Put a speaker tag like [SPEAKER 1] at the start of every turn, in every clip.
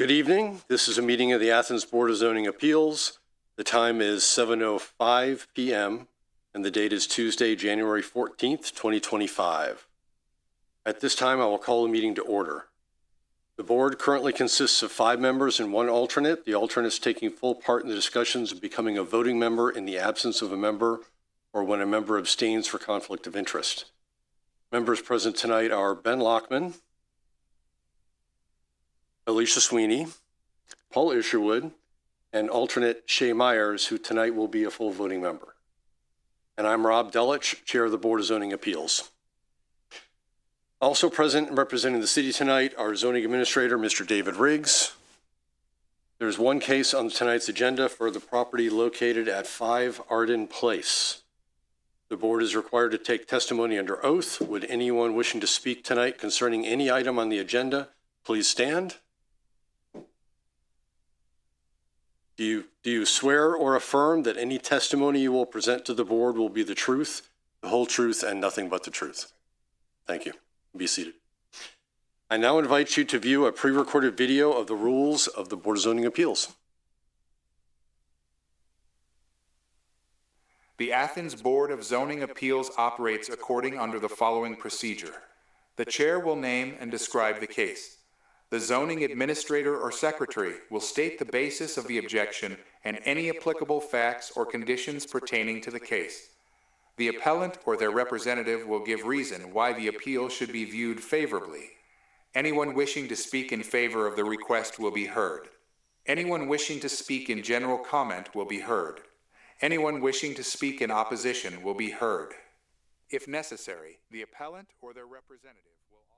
[SPEAKER 1] Good evening. This is a meeting of the Athens Board of Zoning Appeals. The time is 7:05 p.m. and the date is Tuesday, January 14th, 2025. At this time, I will call the meeting to order. The board currently consists of 5 members and 1 alternate. The alternates taking full part in the discussions of becoming a voting member in the absence of a member or when a member abstains for conflict of interest. Members present tonight are Ben Lockman, Alicia Sweeney, Paul Isherwood, and alternate Shay Myers, who tonight will be a full voting member. And I'm Rob Delich, Chair of the Board of Zoning Appeals. Also present and representing the city tonight are Zoning Administrator Mr. David Riggs. There's one case on tonight's agenda for the property located at 5 Arden Place. The board is required to take testimony under oath. Would anyone wishing to speak tonight concerning any item on the agenda please stand? Do you swear or affirm that any testimony you will present to the board will be the truth, the whole truth, and nothing but the truth? Thank you. Be seated. I now invite you to view a pre-recorded video of the rules of the Board of Zoning Appeals.
[SPEAKER 2] The Athens Board of Zoning Appeals operates according under the following procedure. The chair will name and describe the case. The zoning administrator or secretary will state the basis of the objection and any applicable facts or conditions pertaining to the case. The appellant or their representative will give reason why the appeal should be viewed favorably. Anyone wishing to speak in favor of the request will be heard. Anyone wishing to speak in general comment will be heard. Anyone wishing to speak in opposition will be heard. If necessary, the appellant or their representative will offer.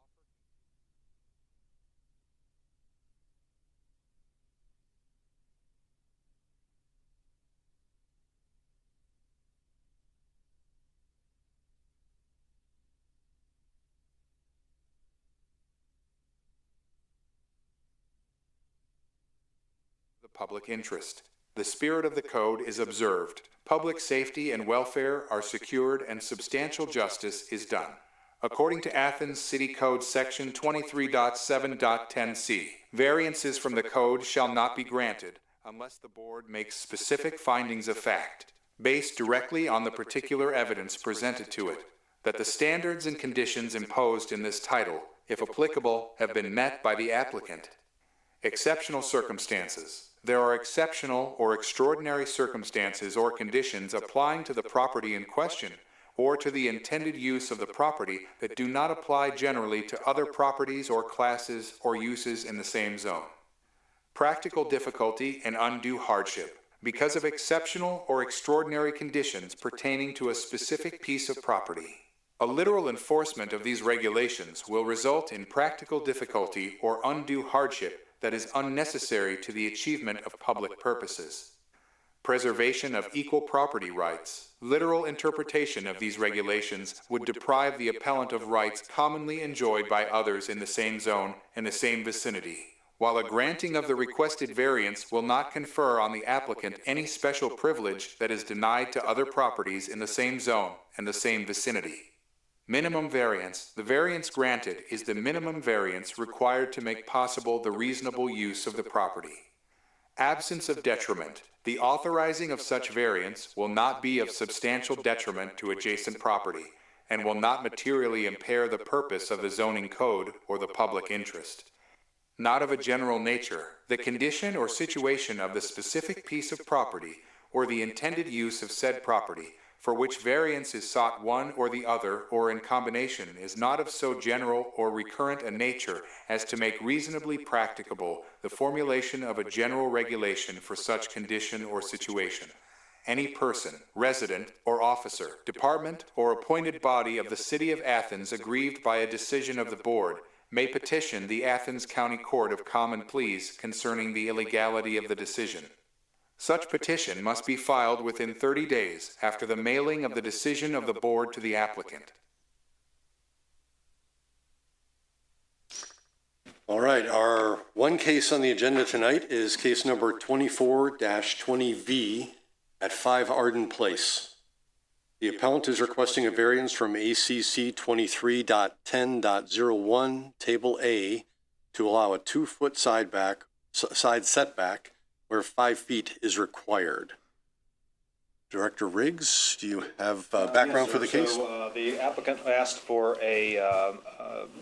[SPEAKER 2] The public interest. The spirit of the code is observed. Public safety and welfare are secured and substantial justice is done. According to Athens City Code Section 23.7.10c, variances from the code shall not be granted unless the board makes specific findings of fact, based directly on the particular evidence presented to it, that the standards and conditions imposed in this title, if applicable, have been met by the applicant. Exceptional circumstances. There are exceptional or extraordinary circumstances or conditions applying to the property in question or to the intended use of the property that do not apply generally to other properties or classes or uses in the same zone. Practical difficulty and undue hardship because of exceptional or extraordinary conditions pertaining to a specific piece of property. A literal enforcement of these regulations will result in practical difficulty or undue hardship that is unnecessary to the achievement of public purposes. Preservation of equal property rights. Literal interpretation of these regulations would deprive the appellant of rights commonly enjoyed by others in the same zone and the same vicinity, while a granting of the requested variance will not confer on the applicant any special privilege that is denied to other properties in the same zone and the same vicinity. Minimum variance. The variance granted is the minimum variance required to make possible the reasonable use of the property. Absence of detriment. The authorizing of such variance will not be of substantial detriment to adjacent property and will not materially impair the purpose of the zoning code or the public interest. Not of a general nature. The condition or situation of the specific piece of property or the intended use of said property for which variance is sought, one or the other or in combination, is not of so general or recurrent a nature as to make reasonably practicable the formulation of a general regulation for such condition or situation. Any person, resident or officer, department or appointed body of the City of Athens aggrieved by a decision of the board may petition the Athens County Court of Common Pleas concerning the illegality of the decision. Such petition must be filed within 30 days after the mailing of the decision of the board to the applicant.
[SPEAKER 1] All right, our one case on the agenda tonight is case number 24-20V at 5 Arden Place. The appellant is requesting a variance from ACC 23.10.01, Table A, to allow a 2-foot side back side setback where 5 feet is required. Director Riggs, do you have background for the case?
[SPEAKER 3] So, the applicant asked for a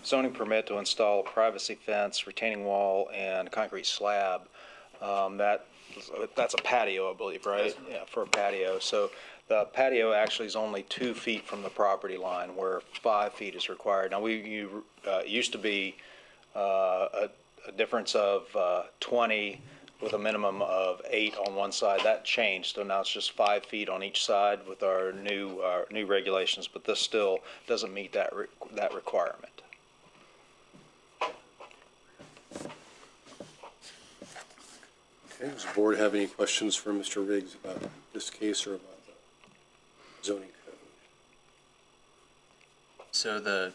[SPEAKER 3] zoning permit to install a privacy fence, retaining wall, and concrete slab. That's a patio, I believe, right? Yeah, for a patio. So the patio actually is only 2 feet from the property line, where 5 feet is required. Now, used to be a difference of 20 with a minimum of 8 on one side. That changed, so now it's just 5 feet on each side with our new regulations, but this still doesn't meet that requirement.
[SPEAKER 1] Okay, does the board have any questions for Mr. Riggs about this case or about the zoning code?
[SPEAKER 4] So the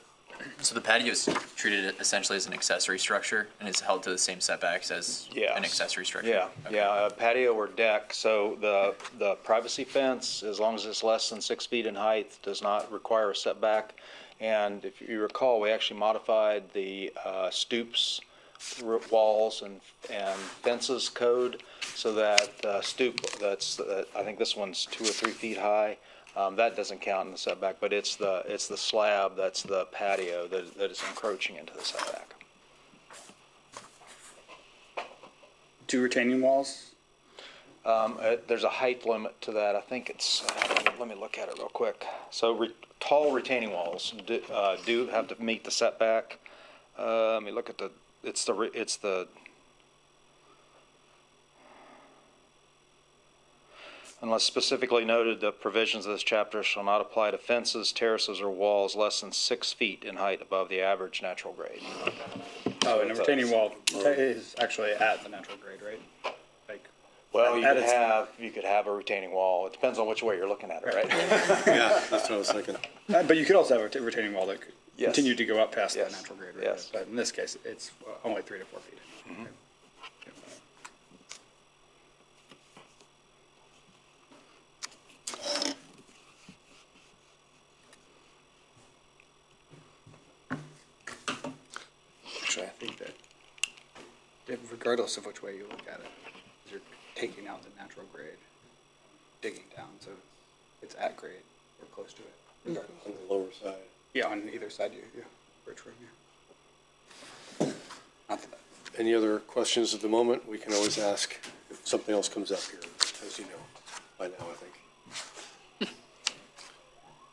[SPEAKER 4] patio is treated essentially as an accessory structure and is held to the same setbacks as
[SPEAKER 3] Yes.
[SPEAKER 4] an accessory structure?
[SPEAKER 3] Yeah,
[SPEAKER 4] Okay.
[SPEAKER 3] yeah, a patio or deck. So the privacy fence, as long as it's less than 6 feet in height, does not require a setback. And if you recall, we actually modified the stoops, walls, and fences code so that stoop, I think this one's 2 or 3 feet high. That doesn't count in the setback, but it's the slab, that's the patio that is encroaching into the setback.
[SPEAKER 5] Two retaining walls?
[SPEAKER 3] There's a height limit to that. I think it's, let me look at it real quick. So tall retaining walls do have to meet the setback. Let me look at unless specifically noted, the provisions of this chapter shall not apply to fences, terraces, or walls less than 6 feet in height above the average natural grade.
[SPEAKER 5] Oh, and a retaining wall is actually at the natural grade, right? Like,
[SPEAKER 3] Well,
[SPEAKER 5] at
[SPEAKER 3] you could have a retaining wall. It depends on which way you're looking at it, right?
[SPEAKER 1] Yeah, that's what I was thinking.
[SPEAKER 5] but you could also have a retaining wall that could
[SPEAKER 3] Yes.
[SPEAKER 5] continue to go up past
[SPEAKER 3] Yes.
[SPEAKER 5] the natural grade, right?
[SPEAKER 3] Yes.
[SPEAKER 5] But in this case, it's only 3 to 4 feet. Okay. Actually, I think that regardless of which way you look at it, you're taking out the natural grade, digging down, so it's at grade or close to it. Regardless.
[SPEAKER 1] On the lower side.
[SPEAKER 5] Yeah, on either side, yeah, bridge room, yeah. Not that.
[SPEAKER 1] Any other questions at the moment? We can always ask if something else comes up here, as you know by now, I think.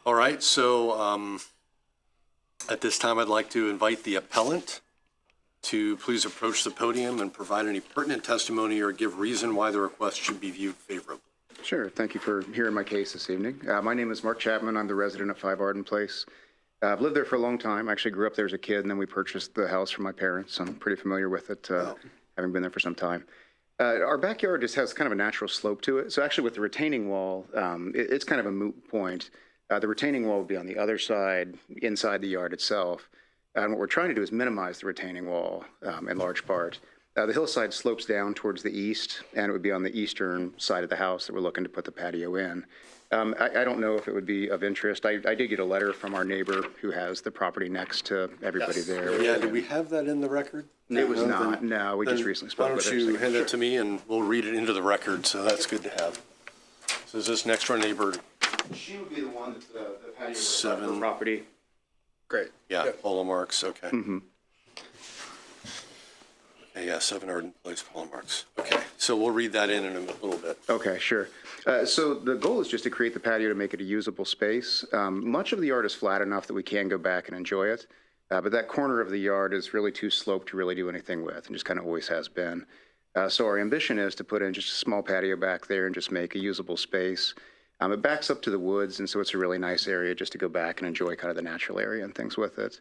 [SPEAKER 1] All right, so at this time, I'd like to invite the appellant to please approach the podium and provide any pertinent testimony or give reason why the request should be viewed favorably.
[SPEAKER 6] Sure. Thank you for hearing my case this evening. My name is Mark Chapman. I'm the resident of 5 Arden Place. I've lived there for a long time. I actually grew up there as a kid, and then we purchased the house from my parents. I'm pretty familiar with it, having been there for some time. Our backyard just has kind of a natural slope to it. So actually with the retaining wall, it's kind of a moot point. The retaining wall will be on the other side, inside the yard itself. And what we're trying to do is minimize the retaining wall in large part. The hillside slopes down towards the east, and it would be on the eastern side of the house that we're looking to put the patio in. I don't know if it would be of interest. I did get a letter from our neighbor who has the property next to everybody there.
[SPEAKER 1] Yeah, do we have that in the record?
[SPEAKER 6] It was
[SPEAKER 1] No,
[SPEAKER 6] not.
[SPEAKER 1] then-
[SPEAKER 6] No, we just
[SPEAKER 1] then
[SPEAKER 6] recently spoke with her.
[SPEAKER 1] Why don't you
[SPEAKER 6] so-
[SPEAKER 1] hand it to me and we'll read it into the record, so that's good to have. So is this next door neighbor,
[SPEAKER 6] She would be the one that's the patio.
[SPEAKER 1] Seven.
[SPEAKER 6] Property.
[SPEAKER 5] Great.
[SPEAKER 1] yeah, Paula Marks, okay. Okay, yeah, 7 Arden Place, Paula Marks. Okay, so we'll read that in a little bit.
[SPEAKER 6] Okay, sure. So the goal is just to create the patio to make it a usable space. Much of the yard is flat enough that we can go back and enjoy it. But that corner of the yard is really too sloped to really do anything with, and just kind of always has been. So our ambition is to put in just a small patio back there and just make a usable space. It backs up to the woods, and so it's a really nice area just to go back and enjoy kind of the natural area and things with it.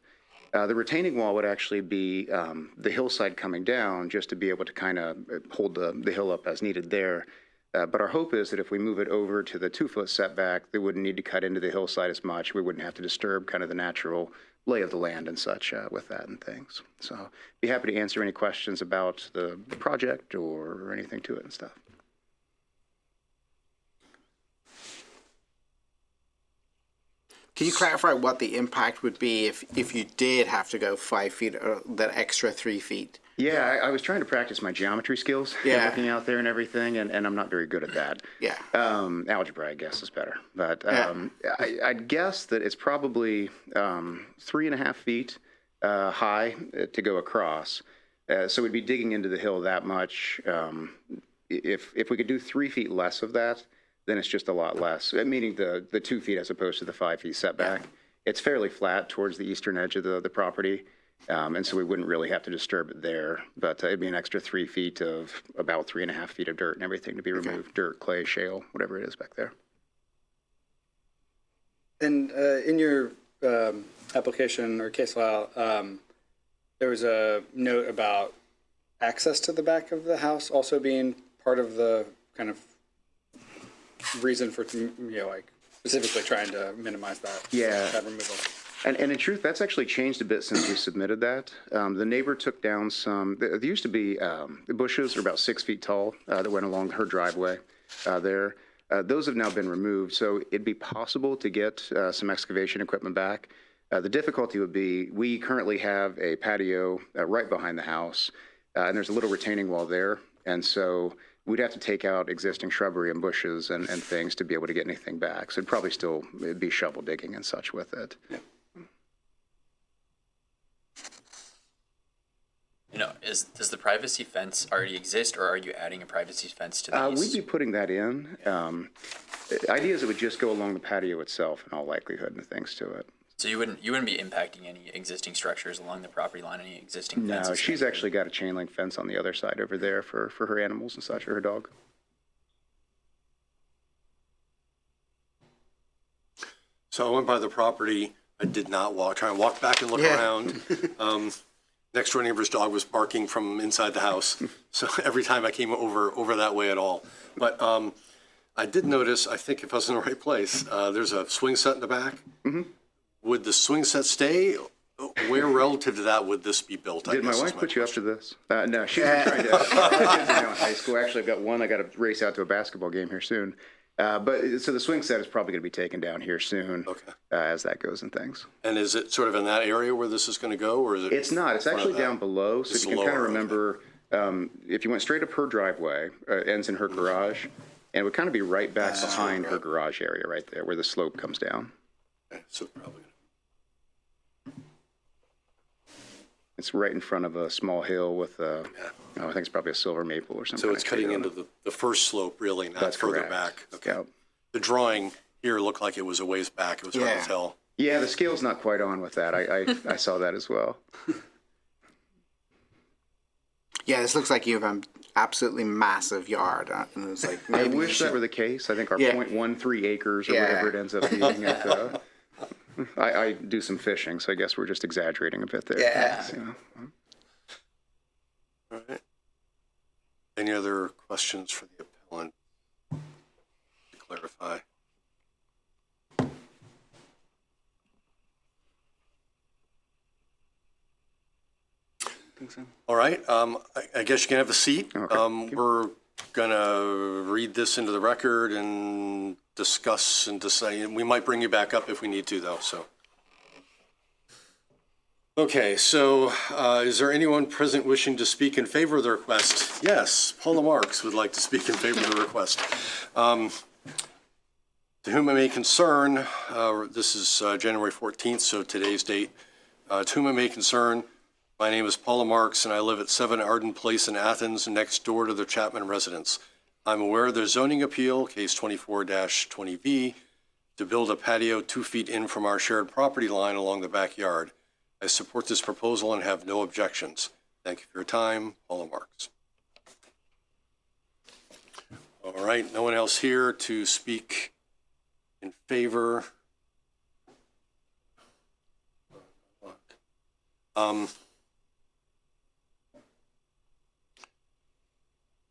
[SPEAKER 6] The retaining wall would actually be the hillside coming down just to be able to kind of hold the hill up as needed there. But our hope is that if we move it over to the 2-foot setback, they wouldn't need to cut into the hillside as much. We wouldn't have to disturb kind of the natural lay of the land and such with that and things. So be happy to answer any questions about the project or anything to it and stuff.
[SPEAKER 7] Can you clarify what the impact would be if you did have to go 5 feet or that extra 3 feet?
[SPEAKER 6] Yeah, I was trying to practice my geometry skills,
[SPEAKER 7] Yeah.
[SPEAKER 6] looking out there and everything, and I'm not very good at that.
[SPEAKER 7] Yeah.
[SPEAKER 6] Algebra, I guess, is better. But
[SPEAKER 7] Yeah.
[SPEAKER 6] I'd guess that it's probably 3.5 feet high to go across. So we'd be digging into the hill that much. If we could do 3 feet less of that, then it's just a lot less, meaning the 2 feet as opposed to the 5 feet setback. It's fairly flat towards the eastern edge of the property. And so we wouldn't really have to disturb it there, but it'd be an extra 3 feet of about 3.5 feet of dirt and everything to be removed, dirt, clay, shale, whatever it is back there.
[SPEAKER 5] And in your application or case file, there was a note about access to the back of the house also being part of the kind of reason for, like specifically trying to minimize that.
[SPEAKER 6] Yeah.
[SPEAKER 5] That removal.
[SPEAKER 6] And in truth, that's actually changed a bit since we submitted that. The neighbor took down there used to be the bushes are about 6 feet tall that went along her driveway there. Those have now been removed, so it'd be possible to get some excavation equipment back. The difficulty would be we currently have a patio right behind the house, and there's a little retaining wall there. And so we'd have to take out existing shrubbery and bushes and things to be able to get anything back. So it'd probably still be shovel digging and such with it.
[SPEAKER 5] Yeah.
[SPEAKER 4] Does the privacy fence already exist, or are you adding a privacy fence to the
[SPEAKER 6] We'd
[SPEAKER 4] east?
[SPEAKER 6] be putting that in. The idea is it would just go along the patio itself in all likelihood and things to it.
[SPEAKER 4] So you wouldn't be impacting any existing structures along the property line, any existing
[SPEAKER 6] No,
[SPEAKER 4] fences?
[SPEAKER 6] she's actually got a chain link fence on the other side over there for her animals and such, or her dog.
[SPEAKER 1] So I went by the property. I did not try and walk back and look
[SPEAKER 7] Yeah.
[SPEAKER 1] around. Next door neighbor's dog was barking from inside the house. So every time I came over that way at all. But I did notice, I think if I was in the right place, there's a swing set in the back. Mm-hmm. Would the swing set stay? Where relative to that would this be built?
[SPEAKER 6] Did my wife put you up to this? No, she's been trying to. Kids are now in high school. Actually, I've got one. I got to race out to a basketball game here soon. But so the swing set is probably going to be taken down here soon.
[SPEAKER 1] Okay.
[SPEAKER 6] As that goes and things.
[SPEAKER 1] And is it sort of in that area where this is going to go, or is it?
[SPEAKER 6] It's not. It's
[SPEAKER 1] in front
[SPEAKER 6] actually
[SPEAKER 1] of that?
[SPEAKER 6] down below. So
[SPEAKER 1] It's
[SPEAKER 6] if you can kind of
[SPEAKER 1] lower,
[SPEAKER 6] remember, if you went straight up her driveway, ends in her garage, and it would kind of be right back behind her garage area right there where the slope comes down.
[SPEAKER 1] Okay, so probably.
[SPEAKER 6] It's right in front of a small hill with I think it's probably a silver maple or something.
[SPEAKER 1] So it's cutting into the first slope, really, not
[SPEAKER 6] That's
[SPEAKER 1] further
[SPEAKER 6] correct.
[SPEAKER 1] back. Okay.
[SPEAKER 6] Yep.
[SPEAKER 1] The drawing here looked like it was a ways back. It was hard
[SPEAKER 7] Yeah.
[SPEAKER 1] to tell.
[SPEAKER 6] Yeah, the scale's not quite on with that. I saw that as well.
[SPEAKER 7] Yeah, this looks like you have an absolutely massive yard. And it's like
[SPEAKER 6] I
[SPEAKER 7] maybe you
[SPEAKER 6] wish that
[SPEAKER 7] should-
[SPEAKER 6] were the case. I think our
[SPEAKER 7] Yeah.
[SPEAKER 6] 0.13 acres or
[SPEAKER 7] Yeah.
[SPEAKER 6] whatever it ends up being. I do some fishing, so I guess we're just exaggerating a bit there.
[SPEAKER 7] Yeah.
[SPEAKER 6] So,
[SPEAKER 1] All right. Any other questions for the appellant to clarify?
[SPEAKER 5] think so.
[SPEAKER 1] All right. I guess you can have a seat.
[SPEAKER 6] Okay, thank you.
[SPEAKER 1] We're gonna read this into the record and discuss and decide. We might bring you back up if we need to, though. So. Okay, so is there anyone present wishing to speak in favor of the request? Yes, Paula Marks would like to speak in favor of the request. To whom it may concern, this is January 14th, so today's date. To whom it may concern, my name is Paula Marks, and I live at 7 Arden Place in Athens, next door to the Chapman residence. I'm aware of the zoning appeal, case 24-20V, to build a patio 2 feet in from our shared property line along the backyard. I support this proposal and have no objections. Thank you for your time, Paula Marks. All right, no one else here to speak in favor.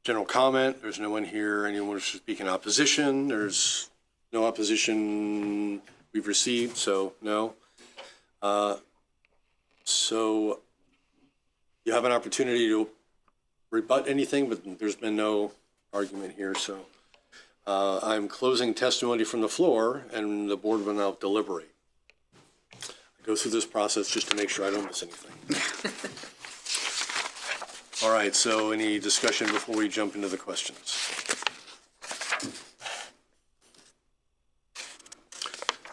[SPEAKER 1] General comment, there's no one here. Anyone who should speak in opposition? There's no opposition we've received, so no. So you have an opportunity to rebut anything, but there's been no argument here, so I'm closing testimony from the floor, and the board will now deliberate. I go through this process just to make sure I don't miss anything. All right, so any discussion before we jump into the questions?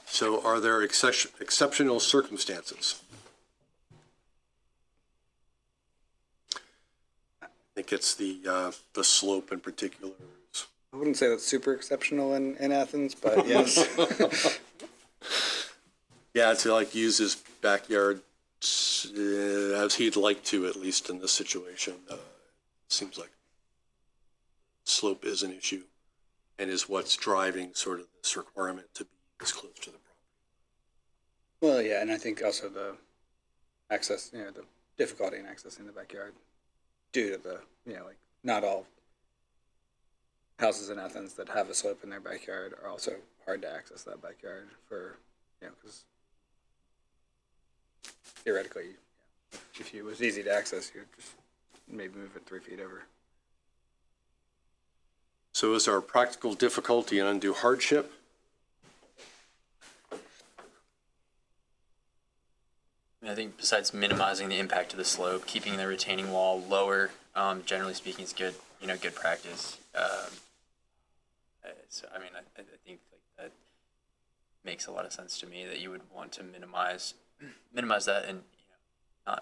[SPEAKER 1] So are there exceptional circumstances? I think it's the slope in particular.
[SPEAKER 5] I wouldn't say that's super exceptional in Athens, but yes.
[SPEAKER 1] Yeah, to like use his backyard as he'd like to, at least in this situation. Seems like slope is an issue and is what's driving sort of this requirement to be as close to the property.
[SPEAKER 5] Well, yeah, and I think also the access, the difficulty in accessing the backyard due to the, like not all houses in Athens that have a slope in their backyard are also hard to access that backyard for, because theoretically, if it was easy to access, you'd just maybe move it 3 feet over.
[SPEAKER 1] So is there a practical difficulty and undue hardship?
[SPEAKER 4] I think besides minimizing the impact of the slope, keeping the retaining wall lower, generally speaking, is good. Good practice. So I mean, I think like that makes a lot of sense to me that you would want to minimize that, and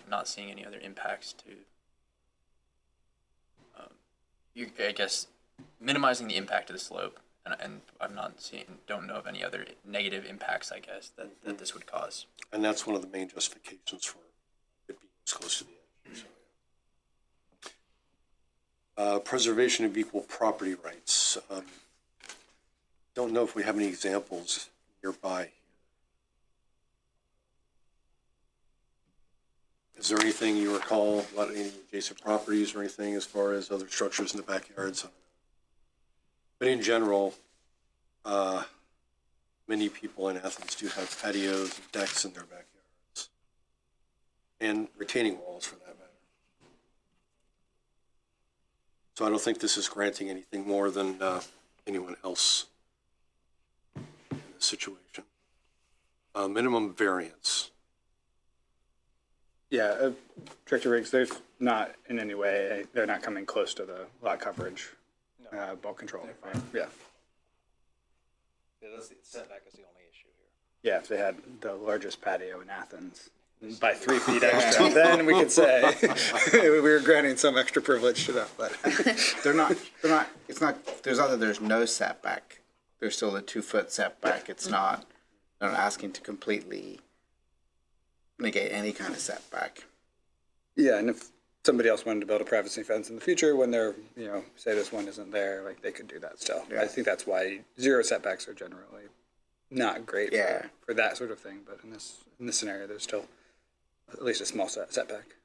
[SPEAKER 4] not seeing any other impacts to. I guess minimizing the impact of the slope, and I'm don't know of any other negative impacts, I guess, that this would cause.
[SPEAKER 1] And that's one of the main justifications for it being as close to the edge. So, preservation of equal property rights. Don't know if we have any examples nearby. Is there anything you recall about any adjacent properties or anything as far as other structures in the backyards? But in general, many people in Athens do have patios and decks in their backyards, and retaining walls for that matter. So I don't think this is granting anything more than anyone else in this situation. Minimum variance.
[SPEAKER 5] Yeah, Director Riggs, there's not in any way, they're not coming close to the lot coverage, bulk control. Yeah.
[SPEAKER 3] Setback is the only issue here.
[SPEAKER 5] Yeah, if they had the largest patio in Athens by 3 feet extra, then we could say we were granting some extra privilege to them, but
[SPEAKER 7] there's no setback. There's still a 2-foot setback. It's not, they're not asking to completely negate any kind of setback.
[SPEAKER 5] yeah, and if somebody else wanted to build a privacy fence in the future when they're, say this one isn't there, like they could do that still.
[SPEAKER 7] Yeah.
[SPEAKER 5] I think that's why 0 setbacks are generally not great
[SPEAKER 7] Yeah.
[SPEAKER 5] for that sort of thing, but in this scenario, there's still at least a small setback.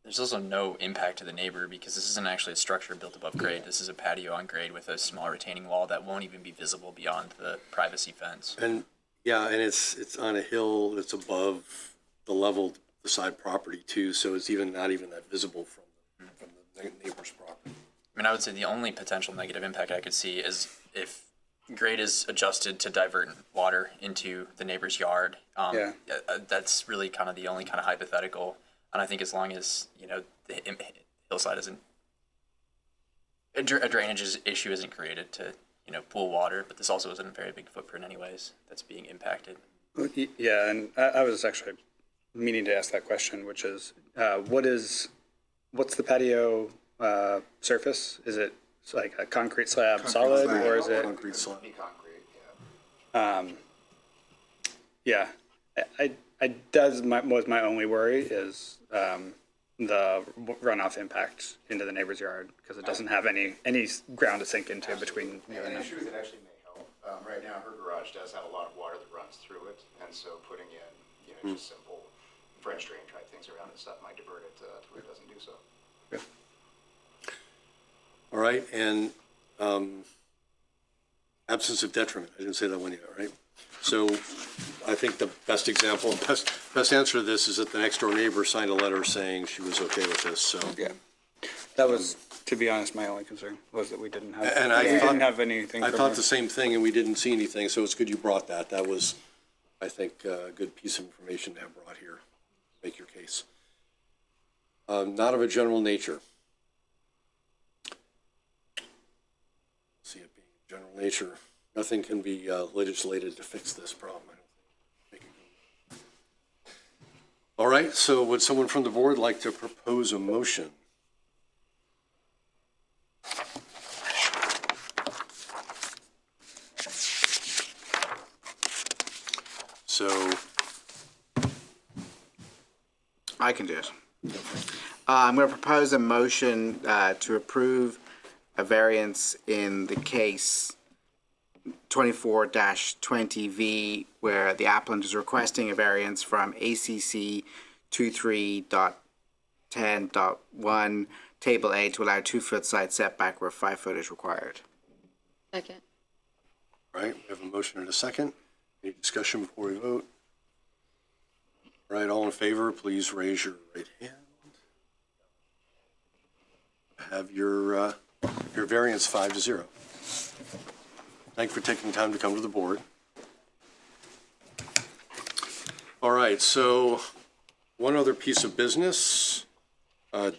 [SPEAKER 4] There's also no impact to the neighbor because this isn't actually a structure built above grade. This is a patio on grade with a small retaining wall that won't even be visible beyond the privacy fence.
[SPEAKER 1] And yeah, and it's on a hill that's above the level of the side property too, so it's not even that visible from the neighbor's property.
[SPEAKER 4] I mean, I would say the only potential negative impact I could see is if grade is adjusted to divert water into the neighbor's yard. That's really kind of the only kind of hypothetical. And I think as long as, the hillside isn't, a drainage issue isn't created to, pool water, but this also isn't a very big footprint anyways that's being impacted.
[SPEAKER 5] Yeah, and I was actually meaning to ask that question, which is, what's the patio surface? Is it like a concrete slab solid,
[SPEAKER 7] slab.
[SPEAKER 5] or is it?
[SPEAKER 1] Concrete slab.
[SPEAKER 5] Yeah, was my only worry is the runoff impact into the neighbor's yard because it doesn't have any ground to sink into between you and
[SPEAKER 6] And
[SPEAKER 5] them.
[SPEAKER 6] in truth, it actually may help. Right now, her garage does have a lot of water that runs through it, and so putting in, just simple French drain type things around it stuff might divert it to where it doesn't do so.
[SPEAKER 1] All right, and absence of detriment. I didn't say that one yet, right? So I think the best example, best answer to this is that the next door neighbor signed a letter saying she was okay with this, so.
[SPEAKER 5] Yeah, that was, to be honest, my only concern was that we didn't have.
[SPEAKER 1] And I
[SPEAKER 5] we
[SPEAKER 1] thought-
[SPEAKER 5] didn't have anything.
[SPEAKER 1] I
[SPEAKER 5] from
[SPEAKER 1] thought
[SPEAKER 5] her.
[SPEAKER 1] the same thing, and we didn't see anything, so it's good you brought that. That was, I think, a good piece of information to have brought here. Make your case. not of a general nature. See it being general nature. Nothing can be legislated to fix this problem. I don't think. All right, so would someone from the board like to propose a motion? So,
[SPEAKER 7] I can do it. I'm going to propose a motion to approve a variance in the case 24-20V, where the applicant is requesting a variance from ACC 23.10.1, Table A, to allow 2-foot side setback where 5 foot is required.
[SPEAKER 8] Second.
[SPEAKER 1] all right, we have a motion and a second. Any discussion before we vote? All right, all in favor, please raise your right hand. Have your variance 5-0. Thank you for taking the time to come to the board. All right, so one other piece of business,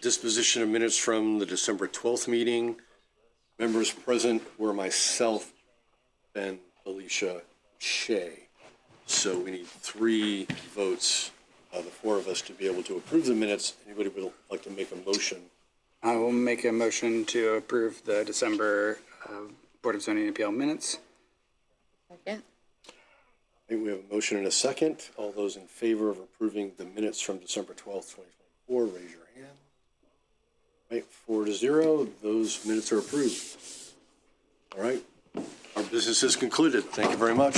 [SPEAKER 1] disposition of minutes from the December 12th meeting. Members present were myself and Alicia Shea. So we need 3 votes, the 4 of us, to be able to approve the minutes. Anybody would like to make a motion?
[SPEAKER 5] I will make a motion to approve the December Board of Zoning Appeal minutes.
[SPEAKER 8] Second.
[SPEAKER 1] I think we have a motion and a second. All those in favor of approving the minutes from December 12th, 2024, raise your hand. Right, 4-0, those minutes are approved. All right, our business is concluded. Thank you very much.